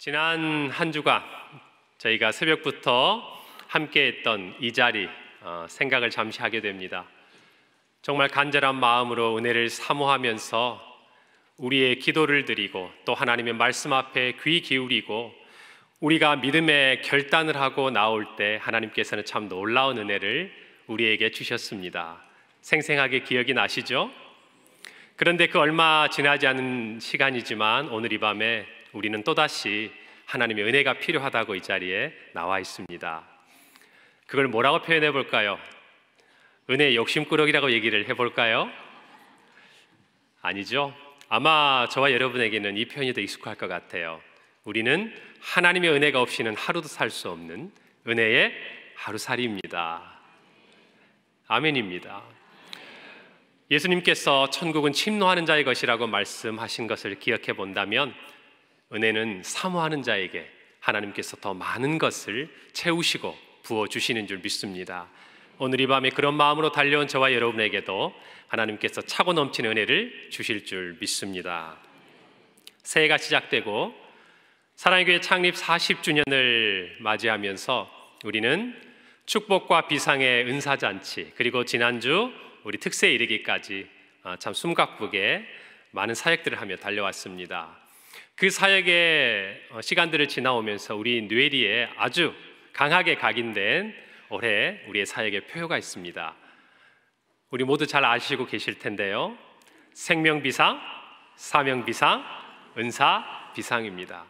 지난 한 주간 저희가 새벽부터 함께했던 이 자리 생각을 잠시 하게 됩니다. 정말 간절한 마음으로 은혜를 사모하면서 우리의 기도를 드리고 또 하나님의 말씀 앞에 귀 기울이고 우리가 믿음의 결단을 하고 나올 때 하나님께서는 참 놀라운 은혜를 우리에게 주셨습니다. 생생하게 기억이 나시죠? 그런데 그 얼마 지나지 않은 시간이지만 오늘 이 밤에 우리는 또다시 하나님의 은혜가 필요하다고 이 자리에 나와 있습니다. 그걸 뭐라고 표현해 볼까요? 은혜의 욕심꾸러기라고 얘기를 해볼까요? 아니죠. 아마 저와 여러분에게는 이 표현이 더 익숙할 것 같아요. 우리는 하나님의 은혜가 없이는 하루도 살 수 없는 은혜의 하루살이입니다. 아멘입니다. 예수님께서 천국은 침노하는 자의 것이라고 말씀하신 것을 기억해 본다면 은혜는 사모하는 자에게 하나님께서 더 많은 것을 채우시고 부어주시는 줄 믿습니다. 오늘 이 밤에 그런 마음으로 달려온 저와 여러분에게도 하나님께서 차고 넘치는 은혜를 주실 줄 믿습니다. 새해가 시작되고 사랑의 교회 창립 40주년을 맞이하면서 우리는 축복과 비상의 은사잔치, 그리고 지난주 우리 특세에 이르기까지 참 숨가쁘게 많은 사역들을 하며 달려왔습니다. 그 사역의 시간들을 지나오면서 우리 뇌리에 아주 강하게 각인된 올해 우리의 사역의 표가 있습니다. 우리 모두 잘 아시고 계실 텐데요. 생명비상, 사명비상, 은사비상입니다.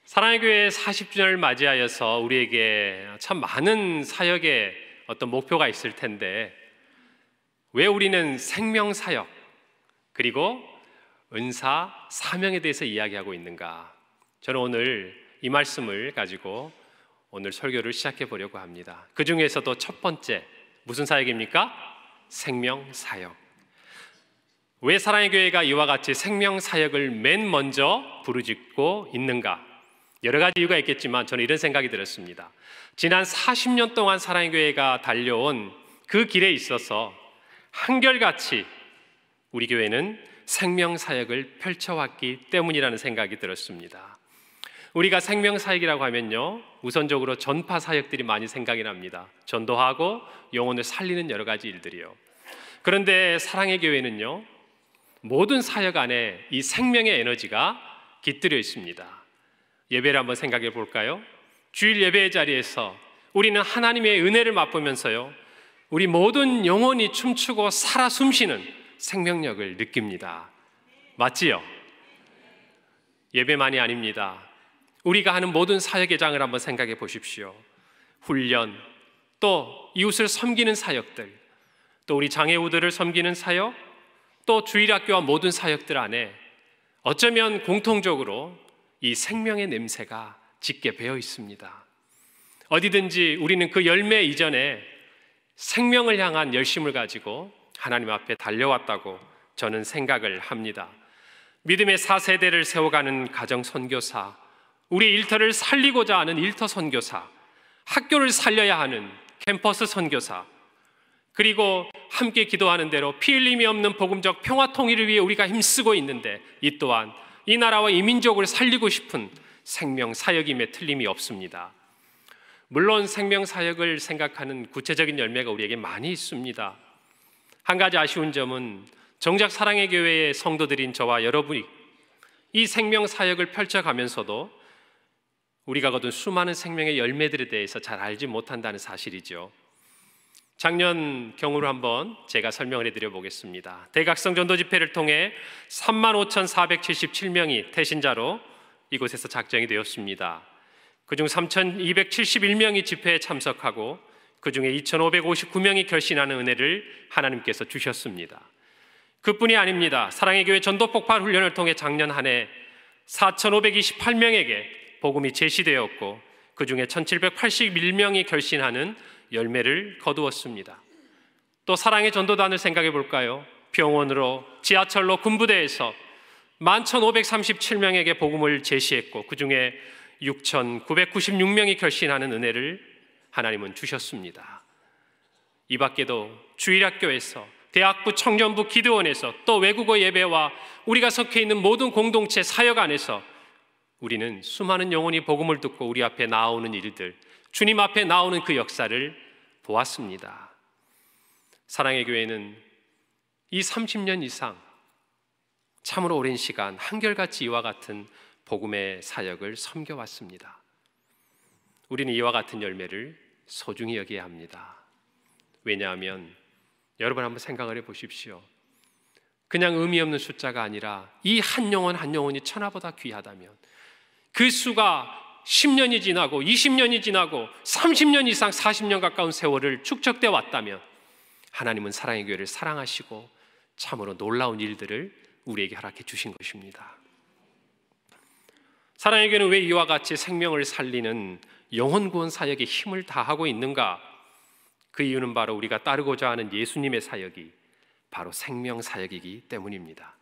사랑의 교회 40주년을 맞이하여서 우리에게 참 많은 사역의 어떤 목표가 있을 텐데 왜 우리는 생명사역 그리고 은사, 사명에 대해서 이야기하고 있는가? 저는 오늘 이 말씀을 가지고 오늘 설교를 시작해 보려고 합니다. 그 중에서도 첫 번째, 무슨 사역입니까? 생명사역. 왜 사랑의 교회가 이와 같이 생명사역을 맨 먼저 부르짖고 있는가? 여러 가지 이유가 있겠지만 저는 이런 생각이 들었습니다. 지난 40년 동안 사랑의 교회가 달려온 그 길에 있어서 한결같이 우리 교회는 생명사역을 펼쳐왔기 때문이라는 생각이 들었습니다. 우리가 생명사역이라고 하면요, 우선적으로 전파사역들이 많이 생각이 납니다. 전도하고 영혼을 살리는 여러 가지 일들이요. 그런데 사랑의 교회는요, 모든 사역 안에 이 생명의 에너지가 깃들여 있습니다. 예배를 한번 생각해 볼까요? 주일 예배의 자리에서 우리는 하나님의 은혜를 맛보면서요, 우리 모든 영혼이 춤추고 살아 숨쉬는 생명력을 느낍니다. 맞지요? 예배만이 아닙니다. 우리가 하는 모든 사역의 장을 한번 생각해 보십시오. 훈련, 또 이웃을 섬기는 사역들, 또 우리 장애우들을 섬기는 사역, 또 주일학교와 모든 사역들 안에 어쩌면 공통적으로 이 생명의 냄새가 짙게 배어 있습니다. 어디든지 우리는 그 열매 이전에 생명을 향한 열심을 가지고 하나님 앞에 달려왔다고 저는 생각을 합니다. 믿음의 4세대를 세워가는 가정 선교사, 우리 일터를 살리고자 하는 일터 선교사, 학교를 살려야 하는 캠퍼스 선교사, 그리고 함께 기도하는 대로 피 흘림이 없는 복음적 평화 통일을 위해 우리가 힘쓰고 있는데 이 또한 이 나라와 이 민족을 살리고 싶은 생명 사역임에 틀림이 없습니다. 물론 생명 사역을 생각하는 구체적인 열매가 우리에게 많이 있습니다. 한 가지 아쉬운 점은 정작 사랑의 교회의 성도들인 저와 여러분이 이 생명 사역을 펼쳐가면서도 우리가 거둔 수많은 생명의 열매들에 대해서 잘 알지 못한다는 사실이죠. 작년 경우로 한번 제가 설명을 해드려 보겠습니다. 대각성 전도 집회를 통해 35,477명이 태신자로 이곳에서 작정이 되었습니다. 그중 3,271명이 집회에 참석하고 그중에 2,559명이 결신하는 은혜를 하나님께서 주셨습니다. 그뿐이 아닙니다. 사랑의 교회 전도 폭발 훈련을 통해 작년 한 해 4,528명에게 복음이 제시되었고 그중에 1,781명이 결신하는 열매를 거두었습니다. 또 사랑의 전도단을 생각해 볼까요? 병원으로, 지하철로, 군부대에서 11,537명에게 복음을 제시했고 그중에 6,996명이 결신하는 은혜를 하나님은 주셨습니다. 이 밖에도 주일학교에서, 대학부, 청년부, 기도원에서, 또 외국어 예배와 우리가 속해 있는 모든 공동체 사역 안에서 우리는 수많은 영혼이 복음을 듣고 우리 앞에 나오는 일들, 주님 앞에 나오는 그 역사를 보았습니다. 사랑의 교회는 이 30년 이상 참으로 오랜 시간 한결같이 이와 같은 복음의 사역을 섬겨왔습니다. 우리는 이와 같은 열매를 소중히 여겨야 합니다. 왜냐하면 여러분 한번 생각을 해보십시오. 그냥 의미 없는 숫자가 아니라 이 한 영혼 한 영혼이 천하보다 귀하다면 그 수가 10년이 지나고 20년이 지나고 30년 이상 40년 가까운 세월을 축적되어 왔다면 하나님은 사랑의 교회를 사랑하시고 참으로 놀라운 일들을 우리에게 허락해 주신 것입니다. 사랑의 교회는 왜 이와 같이 생명을 살리는 영혼 구원 사역에 힘을 다하고 있는가? 그 이유는 바로 우리가 따르고자 하는 예수님의 사역이 바로 생명 사역이기 때문입니다.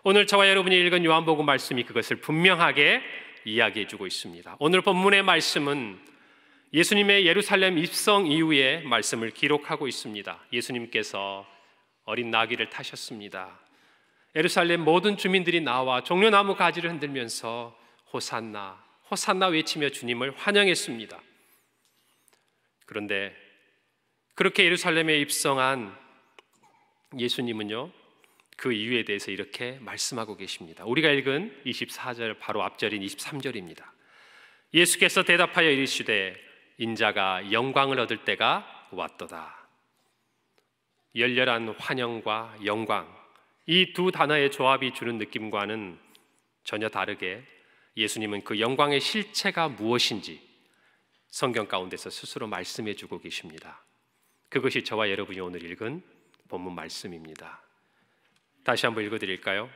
오늘 저와 여러분이 읽은 요한복음 말씀이 그것을 분명하게 이야기해 주고 있습니다. 오늘 본문의 말씀은 예수님의 예루살렘 입성 이후의 말씀을 기록하고 있습니다. 예수님께서 어린 나귀를 타셨습니다. 예루살렘 모든 주민들이 나와 종려나무 가지를 흔들면서 호산나, 호산나 외치며 주님을 환영했습니다. 그런데 그렇게 예루살렘에 입성한 예수님은요, 그 이유에 대해서 이렇게 말씀하고 계십니다. 우리가 읽은 24절 바로 앞절인 23절입니다. 예수께서 대답하여 이르시되 인자가 영광을 얻을 때가 왔도다. 열렬한 환영과 영광, 이 두 단어의 조합이 주는 느낌과는 전혀 다르게 예수님은 그 영광의 실체가 무엇인지 성경 가운데서 스스로 말씀해 주고 계십니다. 그것이 저와 여러분이 오늘 읽은 본문 말씀입니다. 다시 한번 읽어드릴까요?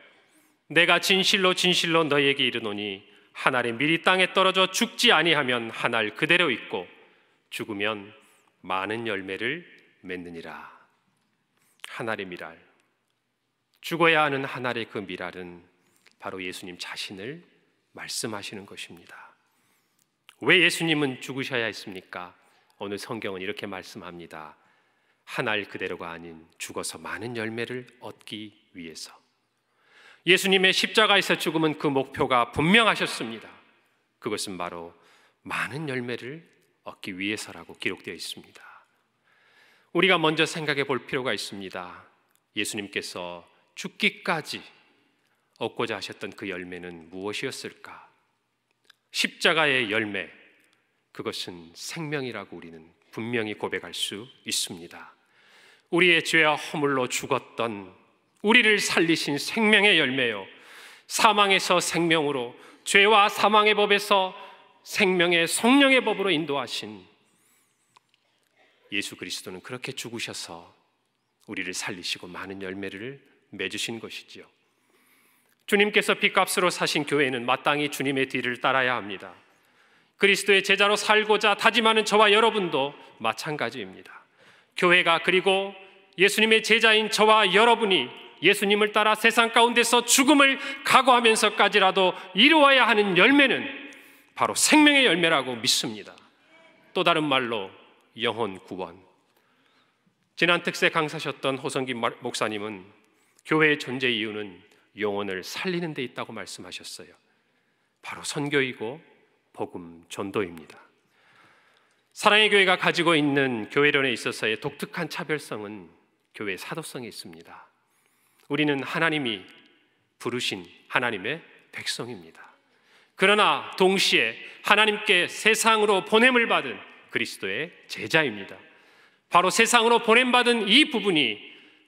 내가 진실로 진실로 너희에게 이르노니 한 알이 미리 땅에 떨어져 죽지 아니하면 한 알 그대로 있고 죽으면 많은 열매를 맺느니라. 한 알의 미랄, 죽어야 하는 한 알의 그 미랄은 바로 예수님 자신을 말씀하시는 것입니다. 왜 예수님은 죽으셔야 했습니까? 오늘 성경은 이렇게 말씀합니다. 한 알 그대로가 아닌 죽어서 많은 열매를 얻기 위해서. 예수님의 십자가에서 죽음은 그 목표가 분명하셨습니다. 그것은 바로 많은 열매를 얻기 위해서라고 기록되어 있습니다. 우리가 먼저 생각해 볼 필요가 있습니다. 예수님께서 죽기까지 얻고자 하셨던 그 열매는 무엇이었을까? 십자가의 열매, 그것은 생명이라고 우리는 분명히 고백할 수 있습니다. 우리의 죄와 허물로 죽었던 우리를 살리신 생명의 열매요, 사망에서 생명으로, 죄와 사망의 법에서 생명의 성령의 법으로 인도하신 예수 그리스도는 그렇게 죽으셔서 우리를 살리시고 많은 열매를 맺으신 것이지요. 주님께서 핏값으로 사신 교회는 마땅히 주님의 뒤를 따라야 합니다. 그리스도의 제자로 살고자 다짐하는 저와 여러분도 마찬가지입니다. 교회가, 그리고 예수님의 제자인 저와 여러분이 예수님을 따라 세상 가운데서 죽음을 각오하면서까지라도 이루어야 하는 열매는 바로 생명의 열매라고 믿습니다. 또 다른 말로 영혼 구원. 지난 특세 강사셨던 호성기 목사님은 교회의 존재 이유는 영혼을 살리는 데 있다고 말씀하셨어요. 바로 선교이고 복음 전도입니다. 사랑의 교회가 가지고 있는 교회론에 있어서의 독특한 차별성은 교회의 사도성에 있습니다. 우리는 하나님이 부르신 하나님의 백성입니다. 그러나 동시에 하나님께 세상으로 보냄을 받은 그리스도의 제자입니다. 바로 세상으로 보냄받은 이 부분이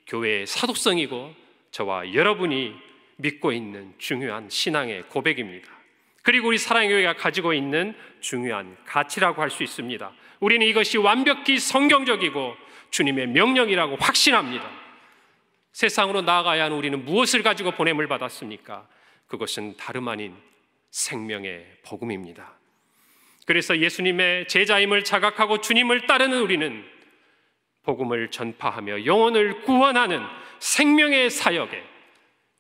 교회의 사도성이고 저와 여러분이 믿고 있는 중요한 신앙의 고백입니다. 그리고 우리 사랑의 교회가 가지고 있는 중요한 가치라고 할 수 있습니다. 우리는 이것이 완벽히 성경적이고 주님의 명령이라고 확신합니다. 세상으로 나아가야 하는 우리는 무엇을 가지고 보냄을 받았습니까? 그것은 다름 아닌 생명의 복음입니다. 그래서 예수님의 제자임을 자각하고 주님을 따르는 우리는 복음을 전파하며 영혼을 구원하는 생명의 사역에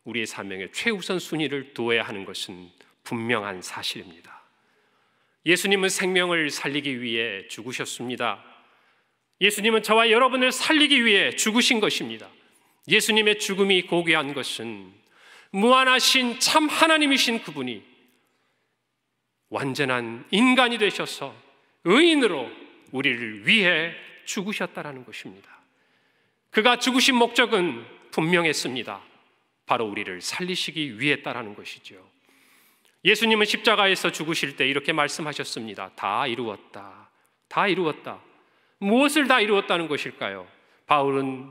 우리의 사명의 최우선 순위를 두어야 하는 것은 분명한 사실입니다. 예수님은 생명을 살리기 위해 죽으셨습니다. 예수님은 저와 여러분을 살리기 위해 죽으신 것입니다. 예수님의 죽음이 고귀한 것은 무한하신 참 하나님이신 그분이 완전한 인간이 되셔서 의인으로 우리를 위해 죽으셨다라는 것입니다. 그가 죽으신 목적은 분명했습니다. 바로 우리를 살리시기 위했다라는 것이죠. 예수님은 십자가에서 죽으실 때 이렇게 말씀하셨습니다. 다 이루었다. 다 이루었다. 무엇을 다 이루었다는 것일까요? 바울은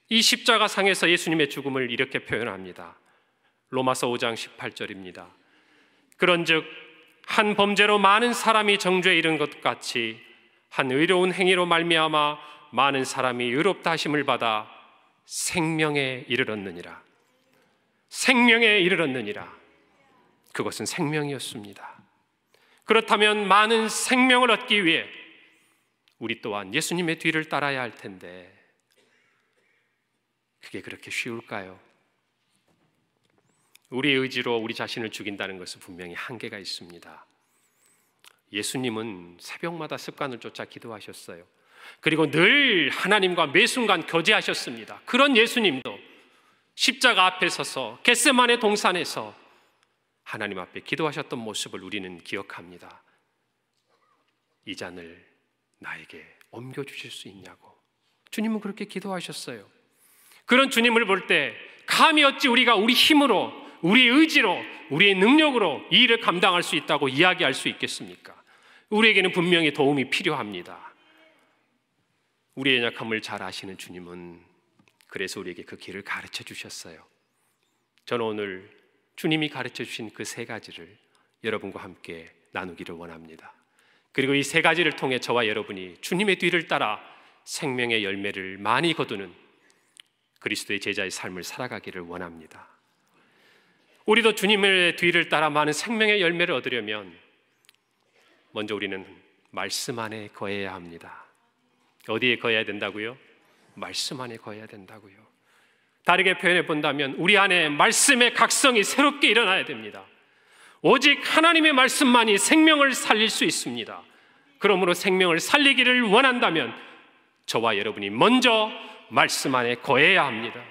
이 십자가 상에서 예수님의 죽음을 이렇게 표현합니다. 로마서 5장 18절입니다. 그런즉 한 범죄로 많은 사람이 정죄에 이른 것 같이 한 의로운 행위로 말미암아 많은 사람이 의롭다 하심을 받아 생명에 이르렀느니라. 생명에 이르렀느니라. 그것은 생명이었습니다. 그렇다면 많은 생명을 얻기 위해 우리 또한 예수님의 뒤를 따라야 할 텐데 그게 그렇게 쉬울까요? 우리의 의지로 우리 자신을 죽인다는 것은 분명히 한계가 있습니다. 예수님은 새벽마다 습관을 쫓아 기도하셨어요. 그리고 늘 하나님과 매 순간 교제하셨습니다. 그런 예수님도 십자가 앞에 서서 겟세마네 동산에서 하나님 앞에 기도하셨던 모습을 우리는 기억합니다. 이 잔을 나에게 옮겨주실 수 있냐고. 주님은 그렇게 기도하셨어요. 그런 주님을 볼 때 감히 어찌 우리가 우리 힘으로, 우리의 의지로, 우리의 능력으로 이 일을 감당할 수 있다고 이야기할 수 있겠습니까? 우리에게는 분명히 도움이 필요합니다. 우리의 약함을 잘 아시는 주님은 그래서 우리에게 그 길을 가르쳐 주셨어요. 저는 오늘 주님이 가르쳐 주신 그 세 가지를 여러분과 함께 나누기를 원합니다. 그리고 이 세 가지를 통해 저와 여러분이 주님의 뒤를 따라 생명의 열매를 많이 거두는 그리스도의 제자의 삶을 살아가기를 원합니다. 우리도 주님의 뒤를 따라 많은 생명의 열매를 얻으려면 먼저 우리는 말씀 안에 거해야 합니다. 어디에 거해야 된다고요? 말씀 안에 거해야 된다고요. 다르게 표현해 본다면 우리 안에 말씀의 각성이 새롭게 일어나야 됩니다. 오직 하나님의 말씀만이 생명을 살릴 수 있습니다. 그러므로 생명을 살리기를 원한다면 저와 여러분이 먼저 말씀 안에 거해야 합니다.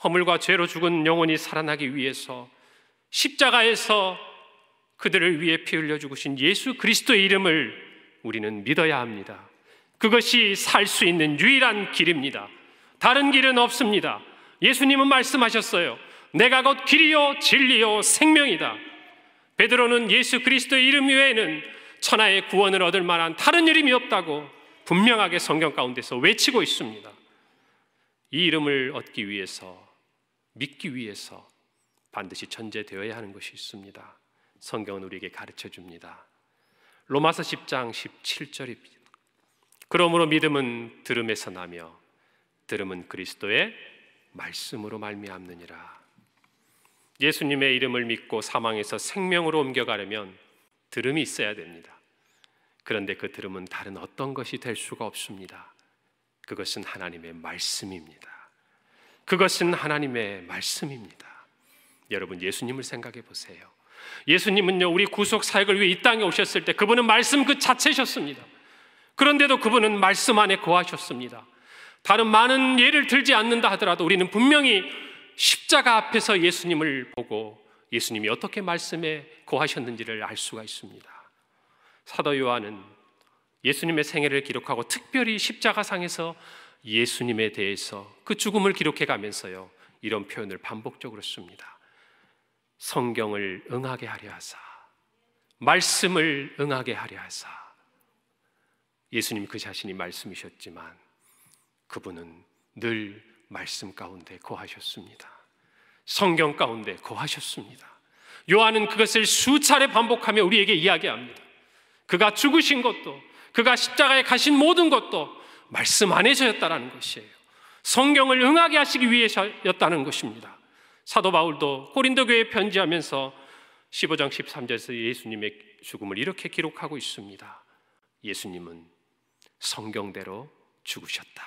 허물과 죄로 죽은 영혼이 살아나기 위해서 십자가에서 그들을 위해 피 흘려 죽으신 예수 그리스도의 이름을 우리는 믿어야 합니다. 그것이 살 수 있는 유일한 길입니다. 다른 길은 없습니다. 예수님은 말씀하셨어요. 내가 곧 길이요 진리요 생명이다. 베드로는 예수 그리스도의 이름 외에는 천하의 구원을 얻을 만한 다른 이름이 없다고 분명하게 성경 가운데서 외치고 있습니다. 이 이름을 얻기 위해서, 믿기 위해서 반드시 전제되어야 하는 것이 있습니다. 성경은 우리에게 가르쳐 줍니다. 로마서 10장 17절입니다. 그러므로 믿음은 들음에서 나며 들음은 그리스도의 말씀으로 말미암느니라. 예수님의 이름을 믿고 사망에서 생명으로 옮겨가려면 들음이 있어야 됩니다. 그런데 그 들음은 다른 어떤 것이 될 수가 없습니다. 그것은 하나님의 말씀입니다. 그것은 하나님의 말씀입니다. 여러분, 예수님을 생각해 보세요. 예수님은요, 우리 구속 사역을 위해 이 땅에 오셨을 때 그분은 말씀 그 자체셨습니다. 그런데도 그분은 말씀 안에 거하셨습니다. 다른 많은 예를 들지 않는다 하더라도 우리는 분명히 십자가 앞에서 예수님을 보고 예수님이 어떻게 말씀에 거하셨는지를 알 수가 있습니다. 사도 요한은 예수님의 생애를 기록하고 특별히 십자가상에서 예수님에 대해서 그 죽음을 기록해 가면서요, 이런 표현을 반복적으로 씁니다. 성경을 응하게 하려 하사, 말씀을 응하게 하려 하사. 예수님 그 자신이 말씀이셨지만 그분은 늘 말씀 가운데 거하셨습니다. 성경 가운데 거하셨습니다. 요한은 그것을 수차례 반복하며 우리에게 이야기합니다. 그가 죽으신 것도, 그가 십자가에 가신 모든 것도 말씀 안에서였다는 것이에요. 성경을 응하게 하시기 위해서였다는 것입니다. 사도 바울도 고린도 교회에 편지하면서 15장 13절에서 예수님의 죽음을 이렇게 기록하고 있습니다. 예수님은 성경대로 죽으셨다.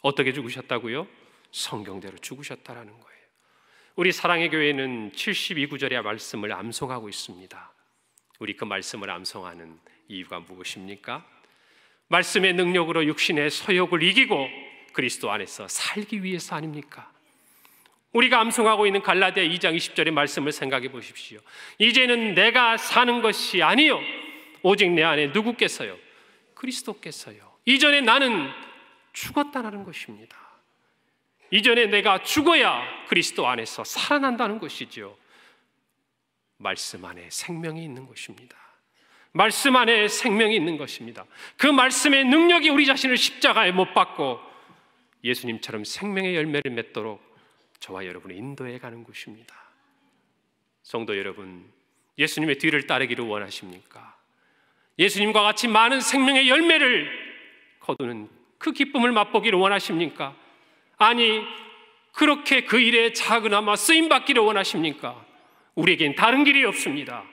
어떻게 죽으셨다고요? 성경대로 죽으셨다라는 거예요. 우리 사랑의 교회는 72구절의 말씀을 암송하고 있습니다. 우리 그 말씀을 암송하는 이유가 무엇입니까? 말씀의 능력으로 육신의 소욕을 이기고 그리스도 안에서 살기 위해서 아닙니까? 우리가 암송하고 있는 갈라디아 2장 20절의 말씀을 생각해 보십시오. 이제는 내가 사는 것이 아니요 오직 내 안에 누구께서요? 그리스도께서요. 이전에 나는 죽었다는 것입니다. 이전에 내가 죽어야 그리스도 안에서 살아난다는 것이죠. 말씀 안에 생명이 있는 것입니다. 말씀 안에 생명이 있는 것입니다. 그 말씀의 능력이 우리 자신을 십자가에 못 박고 예수님처럼 생명의 열매를 맺도록 저와 여러분을 인도해 가는 것입니다. 성도 여러분, 예수님의 뒤를 따르기를 원하십니까? 예수님과 같이 많은 생명의 열매를 거두는 그 기쁨을 맛보기를 원하십니까? 아니, 그렇게 그 일에 작으나마 쓰임받기를 원하십니까? 우리에겐 다른 길이 없습니다.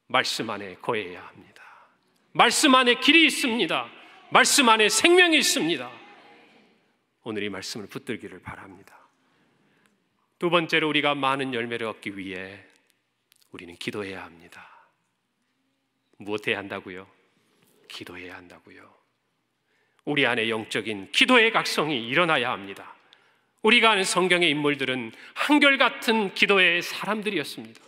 말씀 안에 거해야 합니다. 말씀 안에 길이 있습니다. 말씀 안에 생명이 있습니다. 오늘 이 말씀을 붙들기를 바랍니다. 두 번째로, 우리가 많은 열매를 얻기 위해 우리는 기도해야 합니다. 무엇 해야 한다고요? 기도해야 한다고요. 우리 안에 영적인 기도의 각성이 일어나야 합니다. 우리가 아는 성경의 인물들은 한결같은 기도의 사람들이었습니다.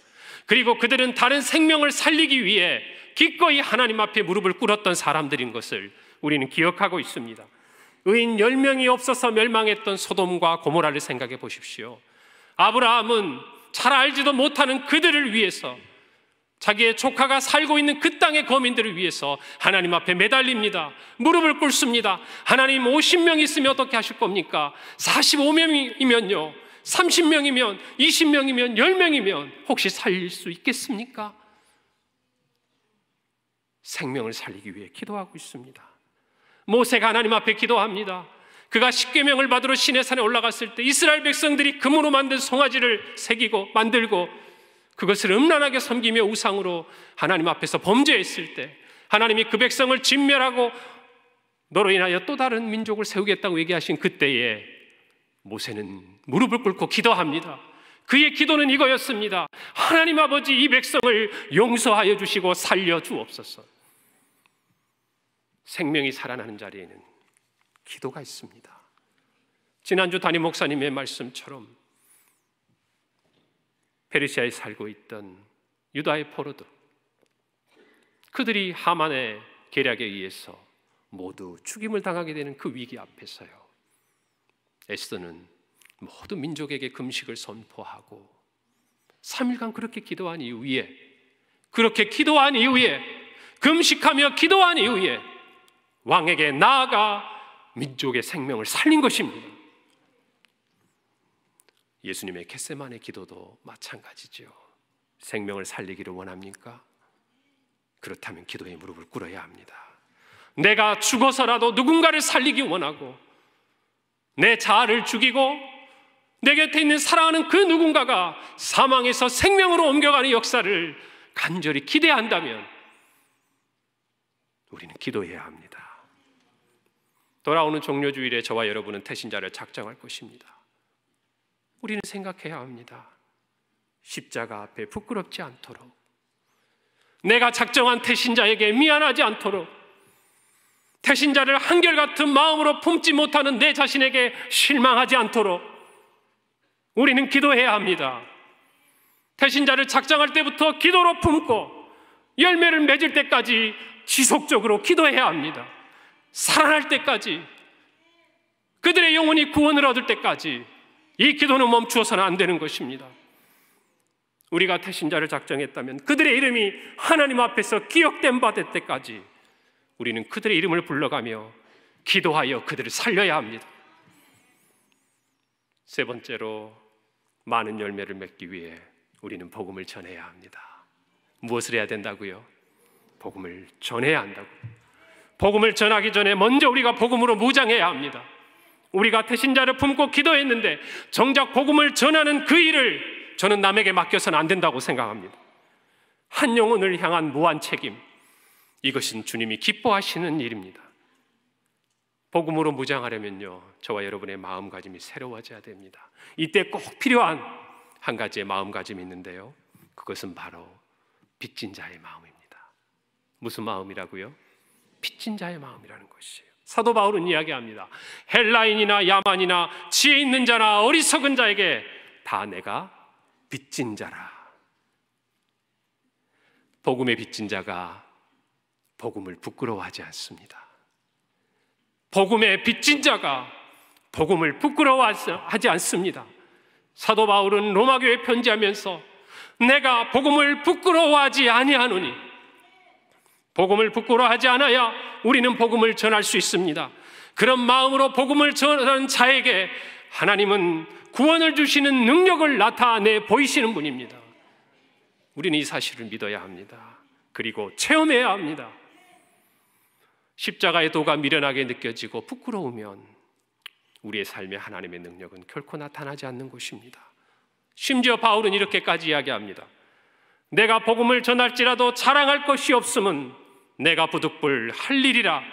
그리고 그들은 다른 생명을 살리기 위해 기꺼이 하나님 앞에 무릎을 꿇었던 사람들인 것을 우리는 기억하고 있습니다. 의인 10명이 없어서 멸망했던 소돔과 고모라를 생각해 보십시오. 아브라함은 잘 알지도 못하는 그들을 위해서, 자기의 조카가 살고 있는 그 땅의 거민들을 위해서 하나님 앞에 매달립니다. 무릎을 꿇습니다. 하나님, 50명 있으면 어떻게 하실 겁니까? 45명이면요, 30명이면, 20명이면, 10명이면 혹시 살릴 수 있겠습니까? 생명을 살리기 위해 기도하고 있습니다. 모세가 하나님 앞에 기도합니다. 그가 십계명을 받으러 시내산에 올라갔을 때 이스라엘 백성들이 금으로 만든 송아지를 새기고 만들고 그것을 음란하게 섬기며 우상으로 하나님 앞에서 범죄했을 때 하나님이 그 백성을 진멸하고 너로 인하여 또 다른 민족을 세우겠다고 얘기하신 그때에 모세는 무릎을 꿇고 기도합니다. 그의 기도는 이거였습니다. 하나님 아버지, 이 백성을 용서하여 주시고 살려 주옵소서. 생명이 살아나는 자리에는 기도가 있습니다. 지난주 담임 목사님의 말씀처럼 페르시아에 살고 있던 유다의 포로들, 그들이 하만의 계략에 의해서 모두 죽임을 당하게 되는 그 위기 앞에서요, 에스더는 모든 민족에게 금식을 선포하고 3일간 그렇게 기도한 이후에, 금식하며 기도한 이후에 왕에게 나아가 민족의 생명을 살린 것입니다. 예수님의 겟세마네 기도도 마찬가지죠. 생명을 살리기를 원합니까? 그렇다면 기도의 무릎을 꿇어야 합니다. 내가 죽어서라도 누군가를 살리기 원하고 내 자아를 죽이고 내 곁에 있는 사랑하는 그 누군가가 사망에서 생명으로 옮겨가는 역사를 간절히 기대한다면 우리는 기도해야 합니다. 돌아오는 종료주일에 저와 여러분은 태신자를 작정할 것입니다. 우리는 생각해야 합니다. 십자가 앞에 부끄럽지 않도록, 내가 작정한 태신자에게 미안하지 않도록, 태신자를 한결같은 마음으로 품지 못하는 내 자신에게 실망하지 않도록 우리는 기도해야 합니다. 태신자를 작정할 때부터 기도로 품고 열매를 맺을 때까지 지속적으로 기도해야 합니다. 살아날 때까지, 그들의 영혼이 구원을 얻을 때까지 이 기도는 멈추어서는 안 되는 것입니다. 우리가 태신자를 작정했다면 그들의 이름이 하나님 앞에서 기억된 바 될 때까지 우리는 그들의 이름을 불러가며 기도하여 그들을 살려야 합니다. 세 번째로, 많은 열매를 맺기 위해 우리는 복음을 전해야 합니다. 무엇을 해야 된다고요? 복음을 전해야 한다고요. 복음을 전하기 전에 먼저 우리가 복음으로 무장해야 합니다. 우리가 태신자를 품고 기도했는데 정작 복음을 전하는 그 일을 저는 남에게 맡겨서는 안 된다고 생각합니다. 한 영혼을 향한 무한 책임, 이것은 주님이 기뻐하시는 일입니다. 복음으로 무장하려면요, 저와 여러분의 마음가짐이 새로워져야 됩니다. 이때 꼭 필요한 한 가지의 마음가짐이 있는데요, 그것은 바로 빚진 자의 마음입니다. 무슨 마음이라고요? 빚진 자의 마음이라는 것이에요. 사도 바울은 이야기합니다. 헬라인이나 야만이나 지혜 있는 자나 어리석은 자에게 다 내가 빚진 자라. 복음의 빚진 자가 복음을 부끄러워하지 않습니다. 복음의 빚진 자가 복음을 부끄러워하지 않습니다. 사도 바울은 로마교회에 편지하면서 내가 복음을 부끄러워하지 아니하노니, 복음을 부끄러워하지 않아야 우리는 복음을 전할 수 있습니다. 그런 마음으로 복음을 전하는 자에게 하나님은 구원을 주시는 능력을 나타내 보이시는 분입니다. 우리는 이 사실을 믿어야 합니다. 그리고 체험해야 합니다. 십자가의 도가 미련하게 느껴지고 부끄러우면 우리의 삶에 하나님의 능력은 결코 나타나지 않는 것입니다. 심지어 바울은 이렇게까지 이야기합니다. 내가 복음을 전할지라도 자랑할 것이 없음은 내가 부득불 할 일이라.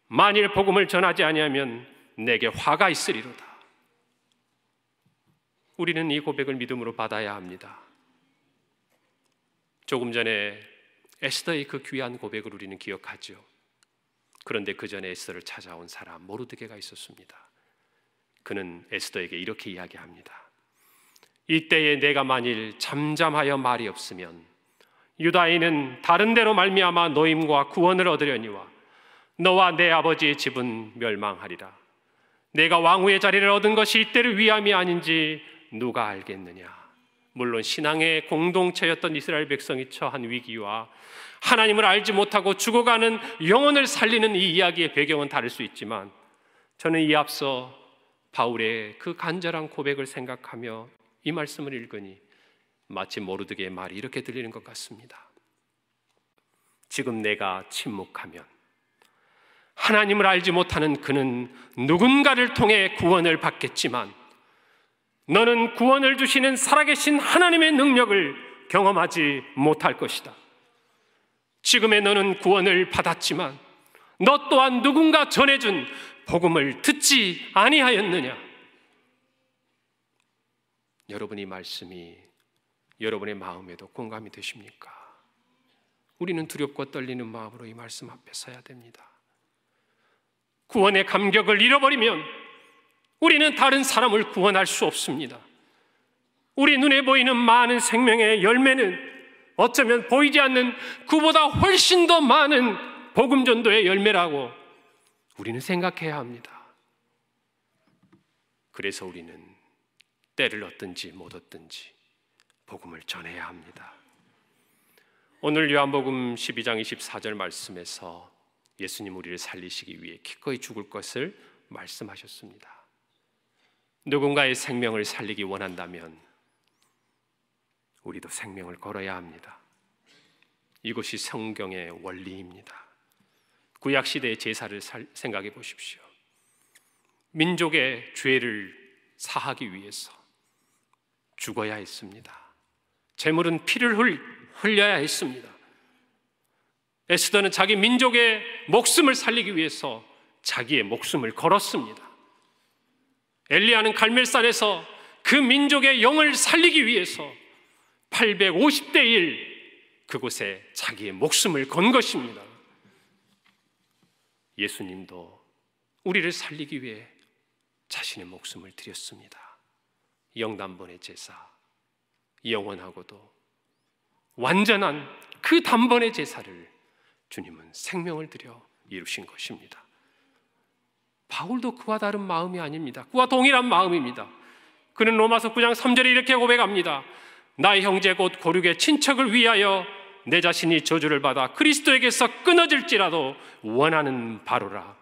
만일 복음을 전하지 아니하면 내게 화가 있으리로다. 우리는 이 고백을 믿음으로 받아야 합니다. 조금 전에 에스더의 그 귀한 고백을 우리는 기억하죠. 그런데 그 전에 에스더를 찾아온 사람 모르드게가 있었습니다. 그는 에스더에게 이렇게 이야기합니다. 이때에 내가 만일 잠잠하여 말이 없으면 유다인은 다른 데로 말미암아 노임과 구원을 얻으려니와 너와 내 아버지의 집은 멸망하리라. 내가 왕후의 자리를 얻은 것이 이때를 위함이 아닌지 누가 알겠느냐. 물론 신앙의 공동체였던 이스라엘 백성이 처한 위기와 하나님을 알지 못하고 죽어가는 영혼을 살리는 이 이야기의 배경은 다를 수 있지만, 저는 이 앞서 바울의 그 간절한 고백을 생각하며 이 말씀을 읽으니 마치 모르드게의 말이 이렇게 들리는 것 같습니다. 지금 내가 침묵하면 하나님을 알지 못하는 그는 누군가를 통해 구원을 받겠지만 너는 구원을 주시는 살아계신 하나님의 능력을 경험하지 못할 것이다. 지금의 너는 구원을 받았지만 너 또한 누군가 전해준 복음을 듣지 아니하였느냐. 여러분이 말씀이 여러분의 마음에도 공감이 되십니까? 우리는 두렵고 떨리는 마음으로 이 말씀 앞에 서야 됩니다. 구원의 감격을 잃어버리면 우리는 다른 사람을 구원할 수 없습니다. 우리 눈에 보이는 많은 생명의 열매는 어쩌면 보이지 않는 그보다 훨씬 더 많은 복음 전도의 열매라고 우리는 생각해야 합니다. 그래서 우리는 때를 얻든지 못 얻든지 복음을 전해야 합니다. 오늘 요한복음 12장 24절 말씀에서 예수님 우리를 살리시기 위해 기꺼이 죽을 것을 말씀하셨습니다. 누군가의 생명을 살리기 원한다면 우리도 생명을 걸어야 합니다. 이것이 성경의 원리입니다. 구약시대의 제사를 생각해 보십시오. 민족의 죄를 사하기 위해서 죽어야 했습니다. 제물은 피를 흘려야 했습니다. 에스더는 자기 민족의 목숨을 살리기 위해서 자기의 목숨을 걸었습니다. 엘리야는 갈멜산에서 그 민족의 영을 살리기 위해서 850대 1 그곳에 자기의 목숨을 건 것입니다. 예수님도 우리를 살리기 위해 자신의 목숨을 드렸습니다. 영단번의 제사, 영원하고도 완전한 그 단번의 제사를 주님은 생명을 들여 이루신 것입니다. 바울도 그와 다른 마음이 아닙니다. 그와 동일한 마음입니다. 그는 로마서 9장 3절에 이렇게 고백합니다. 나의 형제 곧 고륙의 친척을 위하여 내 자신이 저주를 받아 그리스도에게서 끊어질지라도 원하는 바로라.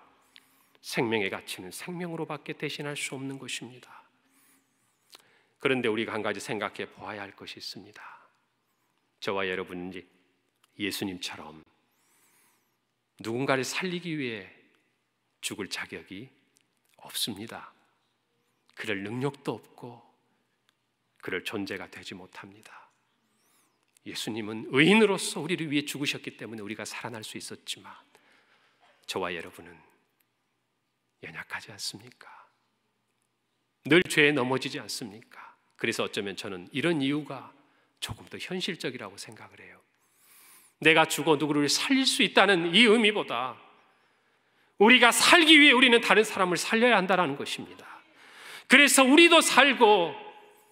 생명의 가치는 생명으로밖에 대신할 수 없는 것입니다. 그런데 우리가 한 가지 생각해 보아야 할 것이 있습니다. 저와 여러분이 예수님처럼 누군가를 살리기 위해 죽을 자격이 없습니다. 그럴 능력도 없고 그럴 존재가 되지 못합니다. 예수님은 의인으로서 우리를 위해 죽으셨기 때문에 우리가 살아날 수 있었지만 저와 여러분은 연약하지 않습니까? 늘 죄에 넘어지지 않습니까? 그래서 어쩌면 저는 이런 이유가 조금 더 현실적이라고 생각을 해요. 내가 죽어 누구를 살릴 수 있다는 이 의미보다 우리가 살기 위해 우리는 다른 사람을 살려야 한다는 것입니다. 그래서 우리도 살고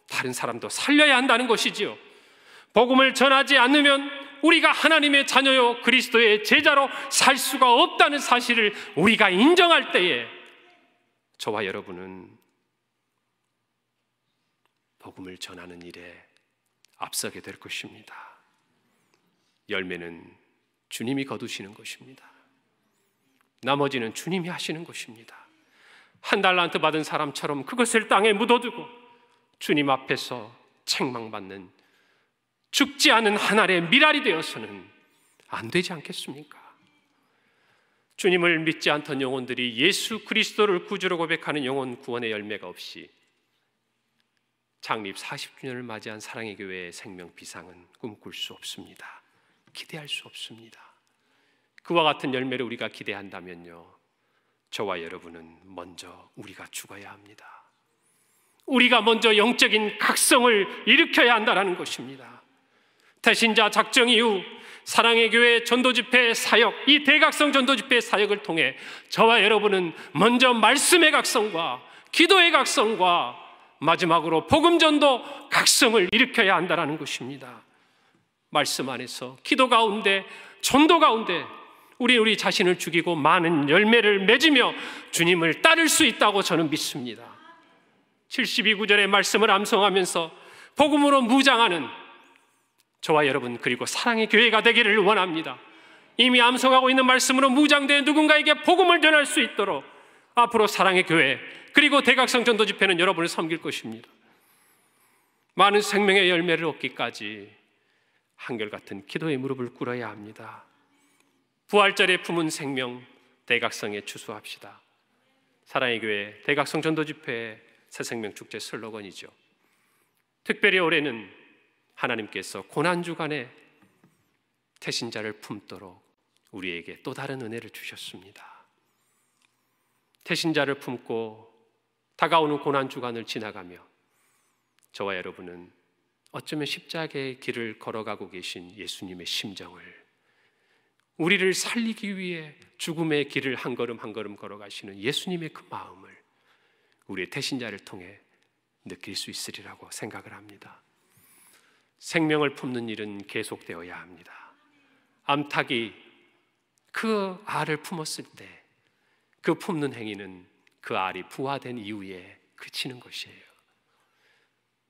다른 사람도 살려야 한다는 것이지요. 복음을 전하지 않으면 우리가 하나님의 자녀요 그리스도의 제자로 살 수가 없다는 사실을 우리가 인정할 때에 저와 여러분은 복음을 전하는 일에 앞서게 될 것입니다. 열매는 주님이 거두시는 것입니다. 나머지는 주님이 하시는 것입니다. 한 달란트 받은 사람처럼 그것을 땅에 묻어두고 주님 앞에서 책망받는 죽지 않은 한 알의 밀알이 되어서는 안 되지 않겠습니까? 주님을 믿지 않던 영혼들이 예수 그리스도를 구주로 고백하는 영혼 구원의 열매가 없이 창립 40주년을 맞이한 사랑의 교회의 생명 비상은 꿈꿀 수 없습니다. 기대할 수 없습니다. 그와 같은 열매를 우리가 기대한다면요, 저와 여러분은 먼저 우리가 죽어야 합니다. 우리가 먼저 영적인 각성을 일으켜야 한다는 것입니다. 태신자 작정 이후 사랑의 교회 전도집회 사역, 이 대각성 전도집회 사역을 통해 저와 여러분은 먼저 말씀의 각성과 기도의 각성과 마지막으로 복음전도 각성을 일으켜야 한다는 것입니다. 말씀 안에서 기도 가운데 전도 가운데 우리 자신을 죽이고 많은 열매를 맺으며 주님을 따를 수 있다고 저는 믿습니다. 72구절의 말씀을 암송하면서 복음으로 무장하는 저와 여러분 그리고 사랑의 교회가 되기를 원합니다. 이미 암송하고 있는 말씀으로 무장된 누군가에게 복음을 전할 수 있도록 앞으로 사랑의 교회 그리고 대각성 전도집회는 여러분을 섬길 것입니다. 많은 생명의 열매를 얻기까지 한결같은 기도의 무릎을 꿇어야 합니다. 부활절에 품은 생명 대각성에 추수합시다. 사랑의 교회 대각성 전도집회의 새생명 축제 슬로건이죠. 특별히 올해는 하나님께서 고난주간에 태신자를 품도록 우리에게 또 다른 은혜를 주셨습니다. 태신자를 품고 다가오는 고난주간을 지나가며 저와 여러분은 어쩌면 십자가의 길을 걸어가고 계신 예수님의 심정을, 우리를 살리기 위해 죽음의 길을 한 걸음 한 걸음 걸어가시는 예수님의 그 마음을 우리의 태신자를 통해 느낄 수 있으리라고 생각을 합니다. 생명을 품는 일은 계속되어야 합니다. 암탉이 그 알을 품었을 때 그 품는 행위는 그 알이 부화된 이후에 그치는 것이에요.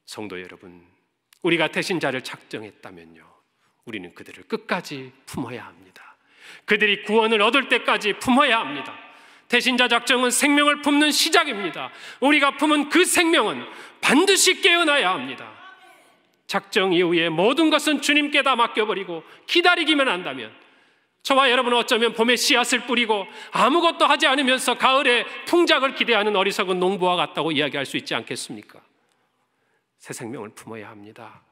성도 여러분, 우리가 태신자를 작정했다면요, 우리는 그들을 끝까지 품어야 합니다. 그들이 구원을 얻을 때까지 품어야 합니다. 태신자 작정은 생명을 품는 시작입니다. 우리가 품은 그 생명은 반드시 깨어나야 합니다. 작정 이후에 모든 것은 주님께 다 맡겨버리고 기다리기만 한다면 저와 여러분은 어쩌면 봄에 씨앗을 뿌리고 아무것도 하지 않으면서 가을에 풍작을 기대하는 어리석은 농부와 같다고 이야기할 수 있지 않겠습니까? 새 생명을 품어야 합니다.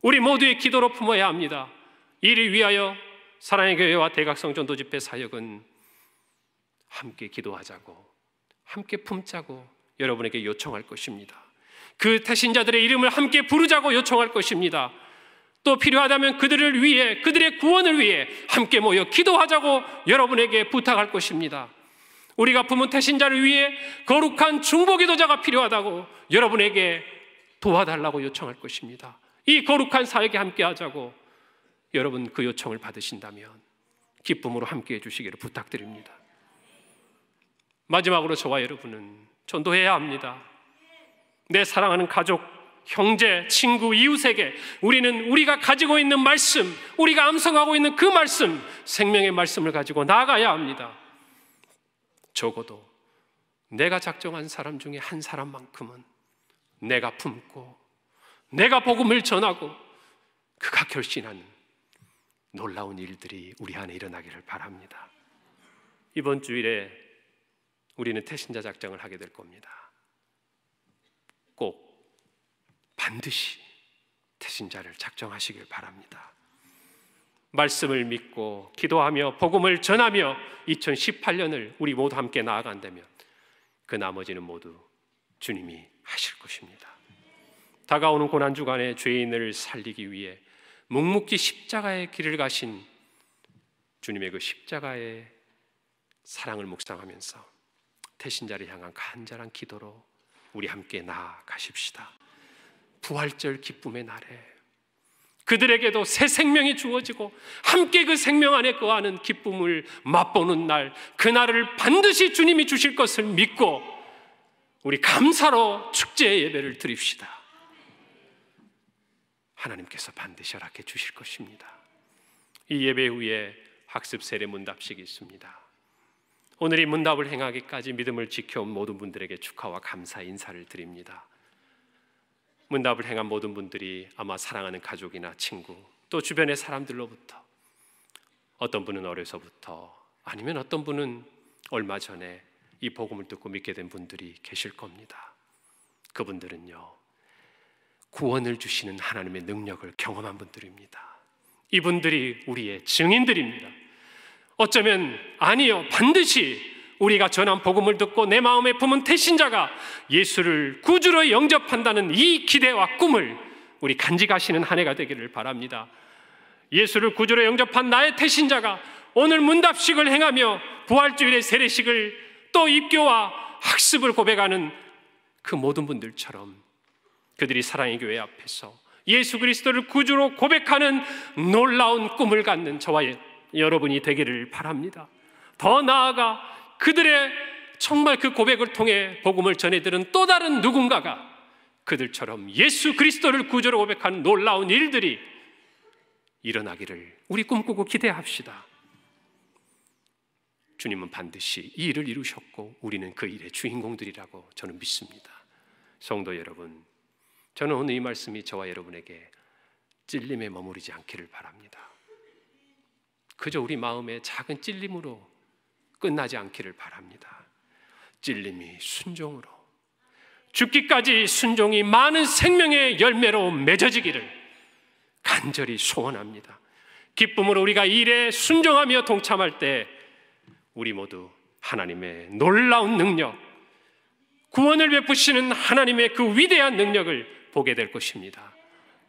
우리 모두의 기도로 품어야 합니다. 이를 위하여 사랑의 교회와 대각성 전도집회 사역은 함께 기도하자고, 함께 품자고 여러분에게 요청할 것입니다. 그 태신자들의 이름을 함께 부르자고 요청할 것입니다. 또 필요하다면 그들을 위해, 그들의 구원을 위해 함께 모여 기도하자고 여러분에게 부탁할 것입니다. 우리가 품은 태신자를 위해 거룩한 중보기도자가 필요하다고 여러분에게 도와달라고 요청할 것입니다. 이 거룩한 사역에 함께 하자고 여러분 그 요청을 받으신다면 기쁨으로 함께 해주시기를 부탁드립니다. 마지막으로 저와 여러분은 전도해야 합니다. 내 사랑하는 가족, 형제, 친구, 이웃에게 우리는 우리가 가지고 있는 말씀, 우리가 암송하고 있는 그 말씀, 생명의 말씀을 가지고 나아가야 합니다. 적어도 내가 작정한 사람 중에 한 사람만큼은 내가 품고 내가 복음을 전하고 그가 결신하는 놀라운 일들이 우리 안에 일어나기를 바랍니다. 이번 주일에 우리는 태신자 작정을 하게 될 겁니다. 꼭 반드시 태신자를 작정하시길 바랍니다. 말씀을 믿고 기도하며 복음을 전하며 2018년을 우리 모두 함께 나아간다면 그 나머지는 모두 주님이 하실 것입니다. 다가오는 고난주간에 죄인을 살리기 위해 묵묵히 십자가의 길을 가신 주님의 그 십자가의 사랑을 묵상하면서 태신자를 향한 간절한 기도로 우리 함께 나아가십시다. 부활절 기쁨의 날에 그들에게도 새 생명이 주어지고 함께 그 생명 안에 거하는 기쁨을 맛보는 날, 그날을 반드시 주님이 주실 것을 믿고 우리 감사로 축제의 예배를 드립시다. 하나님께서 반드시 허락해 주실 것입니다. 이 예배 후에 학습 세례 문답식이 있습니다. 오늘 이 문답을 행하기까지 믿음을 지켜온 모든 분들에게 축하와 감사 인사를 드립니다. 문답을 행한 모든 분들이 아마 사랑하는 가족이나 친구, 또 주변의 사람들로부터, 어떤 분은 어려서부터, 아니면 어떤 분은 얼마 전에 이 복음을 듣고 믿게 된 분들이 계실 겁니다. 그분들은요, 구원을 주시는 하나님의 능력을 경험한 분들입니다. 이분들이 우리의 증인들입니다. 어쩌면 아니요, 반드시 우리가 전한 복음을 듣고 내 마음에 품은 태신자가 예수를 구주로 영접한다는 이 기대와 꿈을 우리 간직하시는 한 해가 되기를 바랍니다. 예수를 구주로 영접한 나의 태신자가 오늘 문답식을 행하며 부활주일의 세례식을 또 입교와 학습을 고백하는 그 모든 분들처럼 그들이 사랑의 교회 앞에서 예수 그리스도를 구주로 고백하는 놀라운 꿈을 갖는 저와 여러분이 되기를 바랍니다. 더 나아가 그들의 정말 그 고백을 통해 복음을 전해들은 또 다른 누군가가 그들처럼 예수 그리스도를 구주로 고백하는 놀라운 일들이 일어나기를 우리 꿈꾸고 기대합시다. 주님은 반드시 이 일을 이루셨고 우리는 그 일의 주인공들이라고 저는 믿습니다. 성도 여러분, 저는 오늘 이 말씀이 저와 여러분에게 찔림에 머무르지 않기를 바랍니다. 그저 우리 마음의 작은 찔림으로 끝나지 않기를 바랍니다. 찔림이 순종으로, 죽기까지 순종이 많은 생명의 열매로 맺어지기를 간절히 소원합니다. 기쁨으로 우리가 이 일에 순종하며 동참할 때 우리 모두 하나님의 놀라운 능력, 구원을 베푸시는 하나님의 그 위대한 능력을 보게 될 것입니다.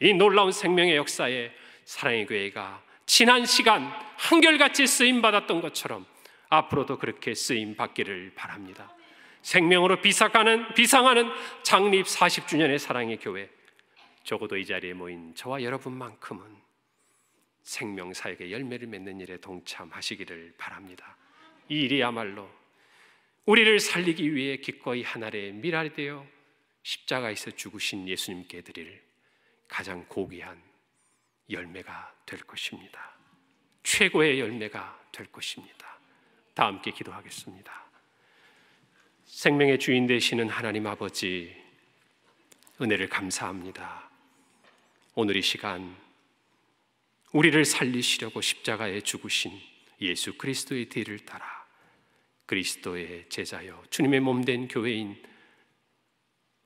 이 놀라운 생명의 역사에 사랑의 교회가 지난 시간 한결같이 쓰임받았던 것처럼 앞으로도 그렇게 쓰임받기를 바랍니다. 생명으로 비상하는 창립 40주년의 사랑의 교회, 적어도 이 자리에 모인 저와 여러분만큼은 생명사역의 열매를 맺는 일에 동참하시기를 바랍니다. 이 일이야말로 우리를 살리기 위해 기꺼이 하늘의 미랄이 되어 십자가에서 죽으신 예수님께 드릴 가장 고귀한 열매가 될 것입니다. 최고의 열매가 될 것입니다. 다 함께 기도하겠습니다. 생명의 주인 되시는 하나님 아버지, 은혜를 감사합니다. 오늘 이 시간 우리를 살리시려고 십자가에 죽으신 예수 그리스도의 뒤를 따라 그리스도의 제자여 주님의 몸된 교회인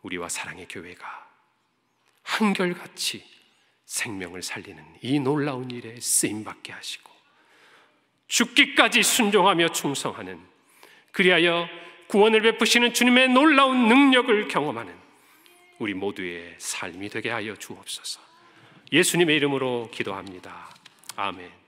우리와 사랑의 교회가 한결같이 생명을 살리는 이 놀라운 일에 쓰임받게 하시고 죽기까지 순종하며 충성하는, 그리하여 구원을 베푸시는 주님의 놀라운 능력을 경험하는 우리 모두의 삶이 되게 하여 주옵소서. 예수님의 이름으로 기도합니다. 아멘.